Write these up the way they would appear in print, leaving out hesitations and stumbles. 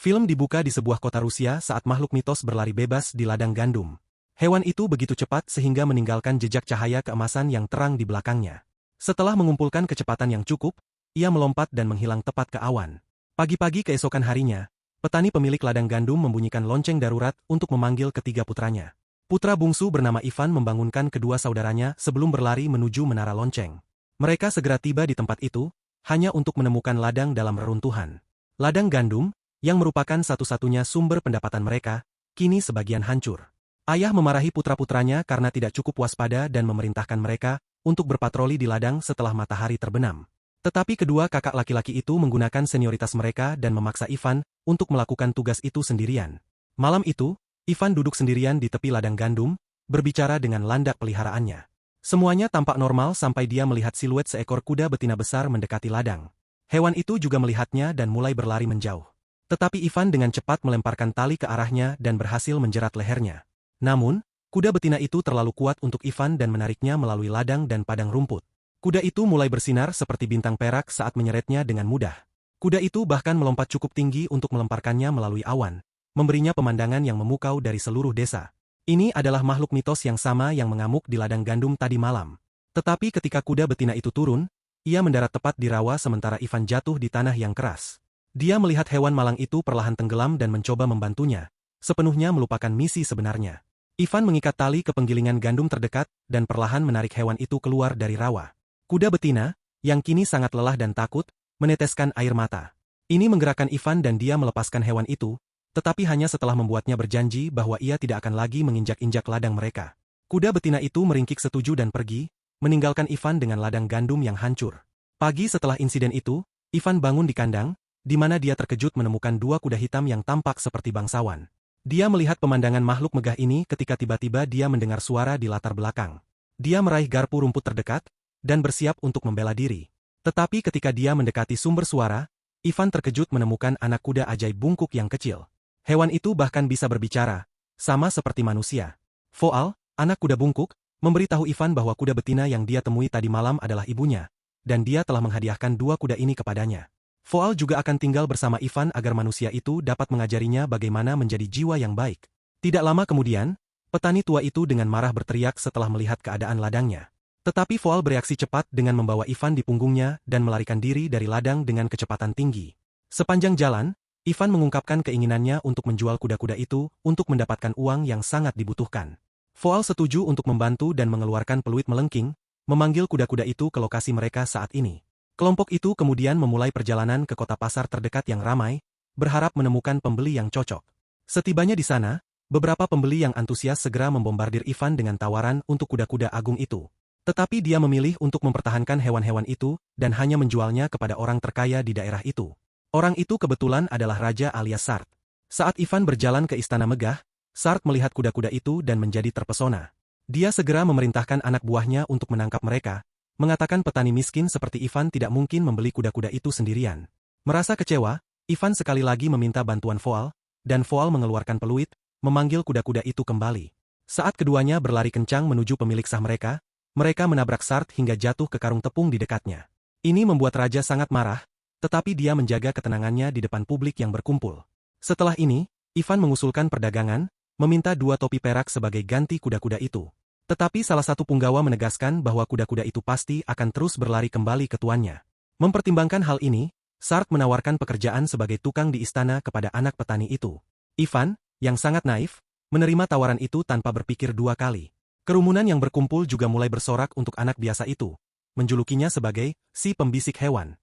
Film dibuka di sebuah kota Rusia saat makhluk mitos berlari bebas di ladang gandum. Hewan itu begitu cepat sehingga meninggalkan jejak cahaya keemasan yang terang di belakangnya. Setelah mengumpulkan kecepatan yang cukup, ia melompat dan menghilang tepat ke awan. Pagi-pagi keesokan harinya, petani pemilik ladang gandum membunyikan lonceng darurat untuk memanggil ketiga putranya. Putra bungsu bernama Ivan membangunkan kedua saudaranya sebelum berlari menuju menara lonceng. Mereka segera tiba di tempat itu, hanya untuk menemukan ladang dalam reruntuhan. Ladang gandum, yang merupakan satu-satunya sumber pendapatan mereka, kini sebagian hancur. Ayah memarahi putra-putranya karena tidak cukup waspada dan memerintahkan mereka untuk berpatroli di ladang setelah matahari terbenam. Tetapi kedua kakak laki-laki itu menggunakan senioritas mereka dan memaksa Ivan untuk melakukan tugas itu sendirian. Malam itu, Ivan duduk sendirian di tepi ladang gandum, berbicara dengan landak peliharaannya. Semuanya tampak normal sampai dia melihat siluet seekor kuda betina besar mendekati ladang. Hewan itu juga melihatnya dan mulai berlari menjauh. Tetapi Ivan dengan cepat melemparkan tali ke arahnya dan berhasil menjerat lehernya. Namun, kuda betina itu terlalu kuat untuk Ivan dan menariknya melalui ladang dan padang rumput. Kuda itu mulai bersinar seperti bintang perak saat menyeretnya dengan mudah. Kuda itu bahkan melompat cukup tinggi untuk melemparkannya melalui awan, memberinya pemandangan yang memukau dari seluruh desa. Ini adalah makhluk mitos yang sama yang mengamuk di ladang gandum tadi malam. Tetapi ketika kuda betina itu turun, ia mendarat tepat di rawa sementara Ivan jatuh di tanah yang keras. Dia melihat hewan malang itu perlahan tenggelam dan mencoba membantunya, sepenuhnya melupakan misi sebenarnya. Ivan mengikat tali ke penggilingan gandum terdekat dan perlahan menarik hewan itu keluar dari rawa. Kuda betina, yang kini sangat lelah dan takut, meneteskan air mata. Ini menggerakkan Ivan dan dia melepaskan hewan itu, tetapi hanya setelah membuatnya berjanji bahwa ia tidak akan lagi menginjak-injak ladang mereka. Kuda betina itu meringkik setuju dan pergi, meninggalkan Ivan dengan ladang gandum yang hancur. Pagi setelah insiden itu, Ivan bangun di kandang, di mana dia terkejut menemukan dua kuda hitam yang tampak seperti bangsawan. Dia melihat pemandangan makhluk megah ini ketika tiba-tiba dia mendengar suara di latar belakang. Dia meraih garpu rumput terdekat, dan bersiap untuk membela diri. Tetapi ketika dia mendekati sumber suara, Ivan terkejut menemukan anak kuda ajaib bungkuk yang kecil. Hewan itu bahkan bisa berbicara, sama seperti manusia. Foal, anak kuda bungkuk, memberitahu Ivan bahwa kuda betina yang dia temui tadi malam adalah ibunya, dan dia telah menghadiahkan dua kuda ini kepadanya. Foal juga akan tinggal bersama Ivan agar manusia itu dapat mengajarinya bagaimana menjadi jiwa yang baik. Tidak lama kemudian, petani tua itu dengan marah berteriak setelah melihat keadaan ladangnya. Tetapi Foal bereaksi cepat dengan membawa Ivan di punggungnya dan melarikan diri dari ladang dengan kecepatan tinggi. Sepanjang jalan, Ivan mengungkapkan keinginannya untuk menjual kuda-kuda itu untuk mendapatkan uang yang sangat dibutuhkan. Foal setuju untuk membantu dan mengeluarkan peluit melengking, memanggil kuda-kuda itu ke lokasi mereka saat ini. Kelompok itu kemudian memulai perjalanan ke kota pasar terdekat yang ramai, berharap menemukan pembeli yang cocok. Setibanya di sana, beberapa pembeli yang antusias segera membombardir Ivan dengan tawaran untuk kuda-kuda agung itu. Tetapi dia memilih untuk mempertahankan hewan-hewan itu dan hanya menjualnya kepada orang terkaya di daerah itu. Orang itu kebetulan adalah Raja alias Sart. Saat Ivan berjalan ke istana megah, Sart melihat kuda-kuda itu dan menjadi terpesona. Dia segera memerintahkan anak buahnya untuk menangkap mereka, mengatakan petani miskin seperti Ivan tidak mungkin membeli kuda-kuda itu sendirian. Merasa kecewa, Ivan sekali lagi meminta bantuan Foal, dan Foal mengeluarkan peluit, memanggil kuda-kuda itu kembali. Saat keduanya berlari kencang menuju pemilik sah mereka menabrak Sart hingga jatuh ke karung tepung di dekatnya. Ini membuat Raja sangat marah, tetapi dia menjaga ketenangannya di depan publik yang berkumpul. Setelah ini, Ivan mengusulkan perdagangan, meminta dua topi perak sebagai ganti kuda-kuda itu. Tetapi salah satu punggawa menegaskan bahwa kuda-kuda itu pasti akan terus berlari kembali ke tuannya. Mempertimbangkan hal ini, Sart menawarkan pekerjaan sebagai tukang di istana kepada anak petani itu. Ivan, yang sangat naif, menerima tawaran itu tanpa berpikir dua kali. Kerumunan yang berkumpul juga mulai bersorak untuk anak biasa itu, menjulukinya sebagai si pembisik hewan.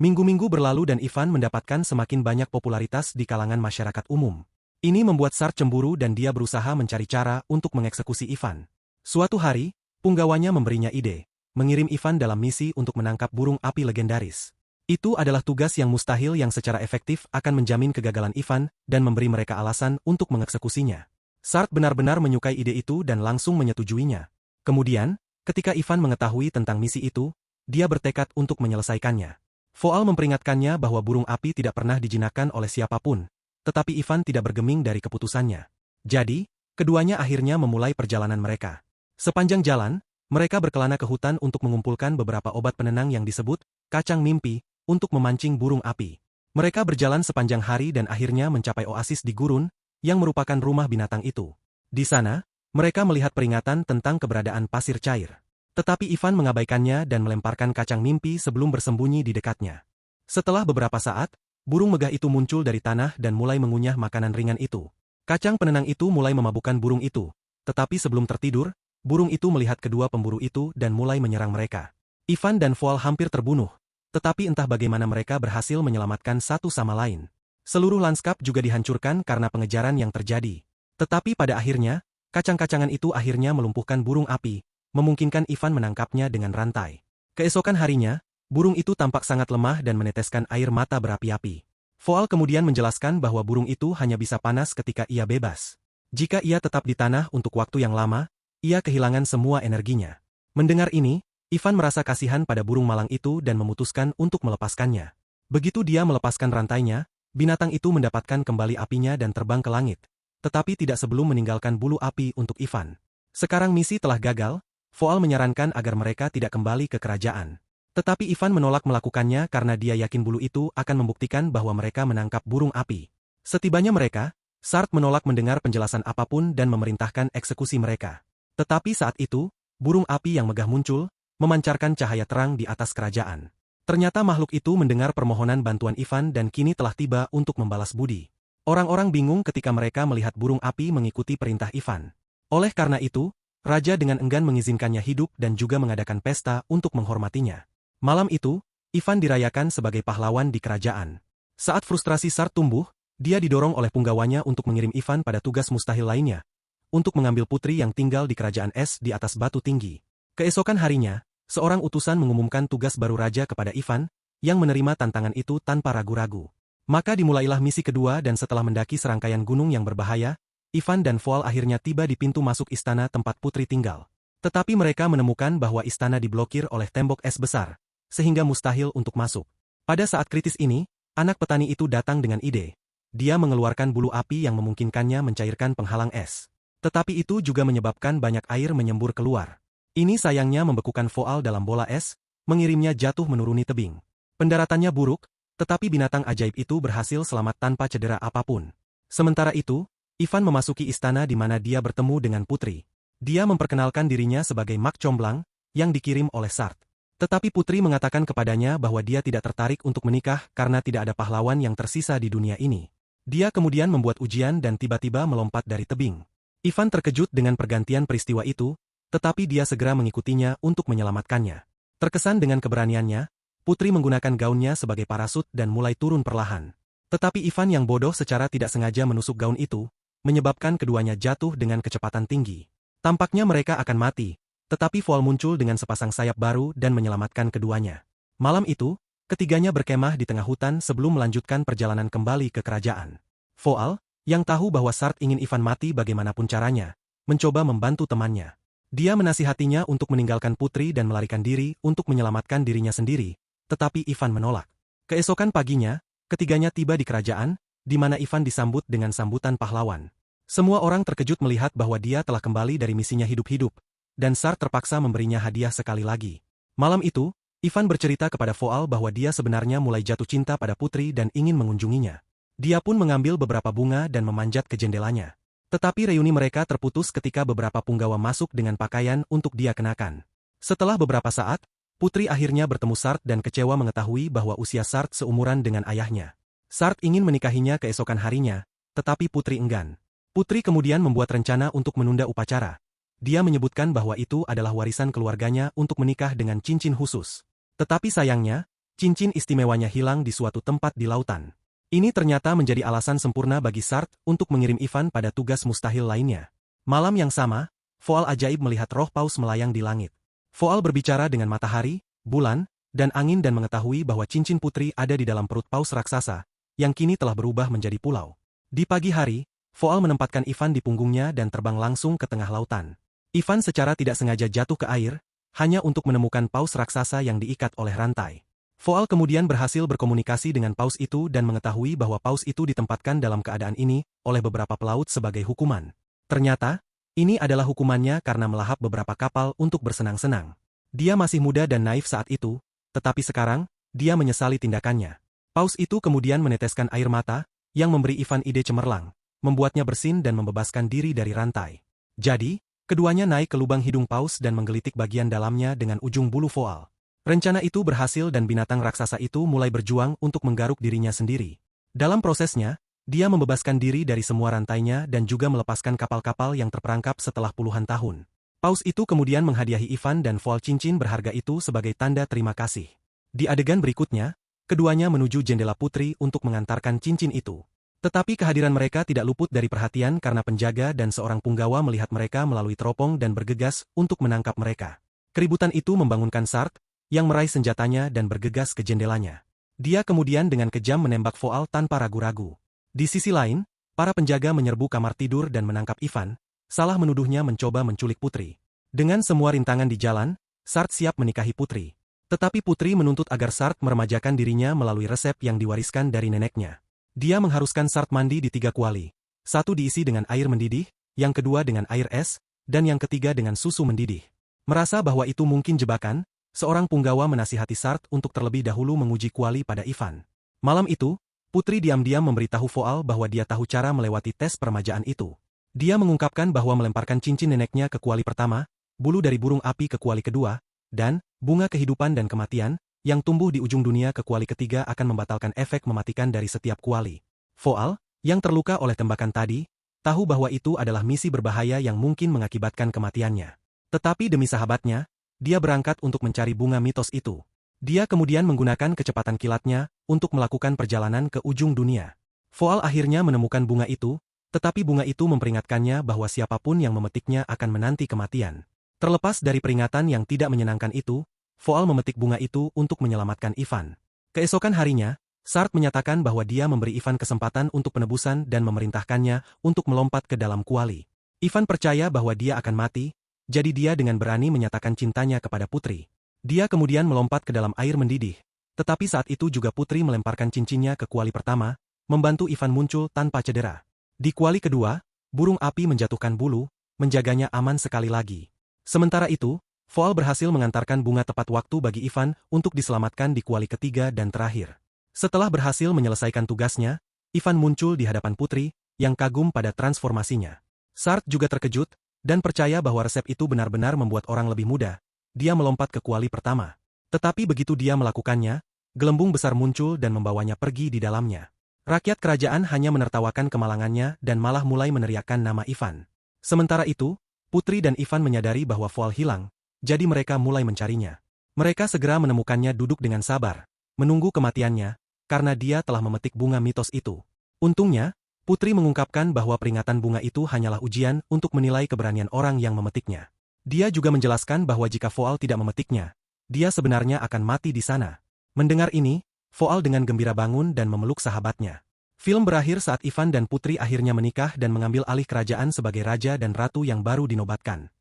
Minggu-minggu berlalu dan Ivan mendapatkan semakin banyak popularitas di kalangan masyarakat umum. Ini membuat Sart cemburu dan dia berusaha mencari cara untuk mengeksekusi Ivan. Suatu hari, punggawanya memberinya ide, mengirim Ivan dalam misi untuk menangkap burung api legendaris. Itu adalah tugas yang mustahil yang secara efektif akan menjamin kegagalan Ivan dan memberi mereka alasan untuk mengeksekusinya. Sart benar-benar menyukai ide itu dan langsung menyetujuinya. Kemudian, ketika Ivan mengetahui tentang misi itu, dia bertekad untuk menyelesaikannya. Foal memperingatkannya bahwa burung api tidak pernah dijinakkan oleh siapapun, tetapi Ivan tidak bergeming dari keputusannya. Jadi, keduanya akhirnya memulai perjalanan mereka. Sepanjang jalan, mereka berkelana ke hutan untuk mengumpulkan beberapa obat penenang yang disebut kacang mimpi untuk memancing burung api. Mereka berjalan sepanjang hari dan akhirnya mencapai oasis di gurun, yang merupakan rumah binatang itu. Di sana, mereka melihat peringatan tentang keberadaan pasir cair. Tetapi Ivan mengabaikannya dan melemparkan kacang mimpi sebelum bersembunyi di dekatnya. Setelah beberapa saat, burung megah itu muncul dari tanah dan mulai mengunyah makanan ringan itu. Kacang penenang itu mulai memabukkan burung itu. Tetapi sebelum tertidur, burung itu melihat kedua pemburu itu dan mulai menyerang mereka. Ivan dan Voal hampir terbunuh. Tetapi entah bagaimana mereka berhasil menyelamatkan satu sama lain. Seluruh lanskap juga dihancurkan karena pengejaran yang terjadi. Tetapi pada akhirnya, kacang-kacangan itu akhirnya melumpuhkan burung api, memungkinkan Ivan menangkapnya dengan rantai. Keesokan harinya, burung itu tampak sangat lemah dan meneteskan air mata berapi-api. Voal kemudian menjelaskan bahwa burung itu hanya bisa panas ketika ia bebas. Jika ia tetap di tanah untuk waktu yang lama, ia kehilangan semua energinya. Mendengar ini, Ivan merasa kasihan pada burung malang itu dan memutuskan untuk melepaskannya. Begitu dia melepaskan rantainya, binatang itu mendapatkan kembali apinya dan terbang ke langit. Tetapi tidak sebelum meninggalkan bulu api untuk Ivan. Sekarang misi telah gagal, Voal menyarankan agar mereka tidak kembali ke kerajaan. Tetapi Ivan menolak melakukannya karena dia yakin bulu itu akan membuktikan bahwa mereka menangkap burung api. Setibanya mereka, Sart menolak mendengar penjelasan apapun dan memerintahkan eksekusi mereka. Tetapi saat itu, burung api yang megah muncul, memancarkan cahaya terang di atas kerajaan. Ternyata makhluk itu mendengar permohonan bantuan Ivan dan kini telah tiba untuk membalas budi. Orang-orang bingung ketika mereka melihat burung api mengikuti perintah Ivan. Oleh karena itu, Raja dengan enggan mengizinkannya hidup dan juga mengadakan pesta untuk menghormatinya. Malam itu, Ivan dirayakan sebagai pahlawan di kerajaan. Saat frustrasi Sart tumbuh, dia didorong oleh punggawanya untuk mengirim Ivan pada tugas mustahil lainnya, untuk mengambil putri yang tinggal di kerajaan es di atas batu tinggi. Keesokan harinya, seorang utusan mengumumkan tugas baru raja kepada Ivan, yang menerima tantangan itu tanpa ragu-ragu. Maka dimulailah misi kedua dan setelah mendaki serangkaian gunung yang berbahaya, Ivan dan Voal akhirnya tiba di pintu masuk istana tempat putri tinggal. Tetapi mereka menemukan bahwa istana diblokir oleh tembok es besar, sehingga mustahil untuk masuk. Pada saat kritis ini, anak petani itu datang dengan ide. Dia mengeluarkan bulu api yang memungkinkannya mencairkan penghalang es. Tetapi itu juga menyebabkan banyak air menyembur keluar. Ini sayangnya membekukan Voal dalam bola es, mengirimnya jatuh menuruni tebing. Pendaratannya buruk, tetapi binatang ajaib itu berhasil selamat tanpa cedera apapun. Sementara itu, Ivan memasuki istana di mana dia bertemu dengan putri. Dia memperkenalkan dirinya sebagai Mak Comblang, yang dikirim oleh Sart. Tetapi putri mengatakan kepadanya bahwa dia tidak tertarik untuk menikah karena tidak ada pahlawan yang tersisa di dunia ini. Dia kemudian membuat ujian dan tiba-tiba melompat dari tebing. Ivan terkejut dengan pergantian peristiwa itu, tetapi dia segera mengikutinya untuk menyelamatkannya. Terkesan dengan keberaniannya, putri menggunakan gaunnya sebagai parasut dan mulai turun perlahan. Tetapi Ivan yang bodoh secara tidak sengaja menusuk gaun itu, menyebabkan keduanya jatuh dengan kecepatan tinggi. Tampaknya mereka akan mati, tetapi Voal muncul dengan sepasang sayap baru dan menyelamatkan keduanya. Malam itu, ketiganya berkemah di tengah hutan sebelum melanjutkan perjalanan kembali ke kerajaan. Voal, yang tahu bahwa Sart ingin Ivan mati bagaimanapun caranya, mencoba membantu temannya. Dia menasihatinya untuk meninggalkan putri dan melarikan diri untuk menyelamatkan dirinya sendiri, tetapi Ivan menolak. Keesokan paginya, ketiganya tiba di kerajaan, di mana Ivan disambut dengan sambutan pahlawan. Semua orang terkejut melihat bahwa dia telah kembali dari misinya hidup-hidup, dan Sart terpaksa memberinya hadiah sekali lagi. Malam itu, Ivan bercerita kepada Voal bahwa dia sebenarnya mulai jatuh cinta pada putri dan ingin mengunjunginya. Dia pun mengambil beberapa bunga dan memanjat ke jendelanya. Tetapi reuni mereka terputus ketika beberapa punggawa masuk dengan pakaian untuk dia kenakan. Setelah beberapa saat, putri akhirnya bertemu Sart dan kecewa mengetahui bahwa usia Sart seumuran dengan ayahnya. Sart ingin menikahinya keesokan harinya, tetapi putri enggan. Putri kemudian membuat rencana untuk menunda upacara. Dia menyebutkan bahwa itu adalah warisan keluarganya untuk menikah dengan cincin khusus. Tetapi sayangnya, cincin istimewanya hilang di suatu tempat di lautan. Ini ternyata menjadi alasan sempurna bagi Sart untuk mengirim Ivan pada tugas mustahil lainnya. Malam yang sama, Voal ajaib melihat roh paus melayang di langit. Voal berbicara dengan matahari, bulan, dan angin dan mengetahui bahwa cincin putri ada di dalam perut paus raksasa, yang kini telah berubah menjadi pulau. Di pagi hari, Voal menempatkan Ivan di punggungnya dan terbang langsung ke tengah lautan. Ivan secara tidak sengaja jatuh ke air, hanya untuk menemukan paus raksasa yang diikat oleh rantai. Voal kemudian berhasil berkomunikasi dengan paus itu dan mengetahui bahwa paus itu ditempatkan dalam keadaan ini oleh beberapa pelaut sebagai hukuman. Ternyata, ini adalah hukumannya karena melahap beberapa kapal untuk bersenang-senang. Dia masih muda dan naif saat itu, tetapi sekarang, dia menyesali tindakannya. Paus itu kemudian meneteskan air mata, yang memberi Ivan ide cemerlang, membuatnya bersin dan membebaskan diri dari rantai. Jadi, keduanya naik ke lubang hidung Paus dan menggelitik bagian dalamnya dengan ujung bulu voal. Rencana itu berhasil dan binatang raksasa itu mulai berjuang untuk menggaruk dirinya sendiri. Dalam prosesnya, dia membebaskan diri dari semua rantainya dan juga melepaskan kapal-kapal yang terperangkap setelah puluhan tahun. Paus itu kemudian menghadiahi Ivan dan voal cincin berharga itu sebagai tanda terima kasih. Di adegan berikutnya, keduanya menuju jendela putri untuk mengantarkan cincin itu. Tetapi kehadiran mereka tidak luput dari perhatian karena penjaga dan seorang punggawa melihat mereka melalui teropong dan bergegas untuk menangkap mereka. Keributan itu membangunkan Sark, yang meraih senjatanya dan bergegas ke jendelanya. Dia kemudian dengan kejam menembak voal tanpa ragu-ragu. Di sisi lain, para penjaga menyerbu kamar tidur dan menangkap Ivan, salah menuduhnya mencoba menculik putri. Dengan semua rintangan di jalan, Sark siap menikahi putri. Tetapi putri menuntut agar Sark meremajakan dirinya melalui resep yang diwariskan dari neneknya. Dia mengharuskan Sark mandi di 3 kuali. Satu diisi dengan air mendidih, yang kedua dengan air es, dan yang ketiga dengan susu mendidih. Merasa bahwa itu mungkin jebakan, seorang punggawa menasihati Sark untuk terlebih dahulu menguji kuali pada Ivan. Malam itu, putri diam-diam memberitahu voal bahwa dia tahu cara melewati tes permajaan itu. Dia mengungkapkan bahwa melemparkan cincin neneknya ke kuali pertama, bulu dari burung api ke kuali kedua, dan bunga kehidupan dan kematian, yang tumbuh di ujung dunia ke kuali ketiga akan membatalkan efek mematikan dari setiap kuali. Voal, yang terluka oleh tembakan tadi, tahu bahwa itu adalah misi berbahaya yang mungkin mengakibatkan kematiannya. Tetapi demi sahabatnya, dia berangkat untuk mencari bunga mitos itu. Dia kemudian menggunakan kecepatan kilatnya untuk melakukan perjalanan ke ujung dunia. Voal akhirnya menemukan bunga itu, tetapi bunga itu memperingatkannya bahwa siapapun yang memetiknya akan menanti kematian. Terlepas dari peringatan yang tidak menyenangkan itu, voal memetik bunga itu untuk menyelamatkan Ivan. Keesokan harinya, Sark menyatakan bahwa dia memberi Ivan kesempatan untuk penebusan dan memerintahkannya untuk melompat ke dalam kuali. Ivan percaya bahwa dia akan mati, jadi dia dengan berani menyatakan cintanya kepada putri. Dia kemudian melompat ke dalam air mendidih. Tetapi saat itu juga putri melemparkan cincinnya ke kuali pertama, membantu Ivan muncul tanpa cedera. Di kuali kedua, burung api menjatuhkan bulu, menjaganya aman sekali lagi. Sementara itu, voal berhasil mengantarkan bunga tepat waktu bagi Ivan untuk diselamatkan di kuali ketiga dan terakhir. Setelah berhasil menyelesaikan tugasnya, Ivan muncul di hadapan putri, yang kagum pada transformasinya. Sark juga terkejut, dan percaya bahwa resep itu benar-benar membuat orang lebih muda. Dia melompat ke kuali pertama. Tetapi begitu dia melakukannya, gelembung besar muncul dan membawanya pergi di dalamnya. Rakyat kerajaan hanya menertawakan kemalangannya dan malah mulai meneriakkan nama Ivan. Sementara itu, putri dan Ivan menyadari bahwa voal hilang, jadi mereka mulai mencarinya. Mereka segera menemukannya duduk dengan sabar, menunggu kematiannya, karena dia telah memetik bunga mitos itu. Untungnya, putri mengungkapkan bahwa peringatan bunga itu hanyalah ujian untuk menilai keberanian orang yang memetiknya. Dia juga menjelaskan bahwa jika voal tidak memetiknya, dia sebenarnya akan mati di sana. Mendengar ini, voal dengan gembira bangun dan memeluk sahabatnya. Film berakhir saat Ivan dan putri akhirnya menikah dan mengambil alih kerajaan sebagai raja dan ratu yang baru dinobatkan.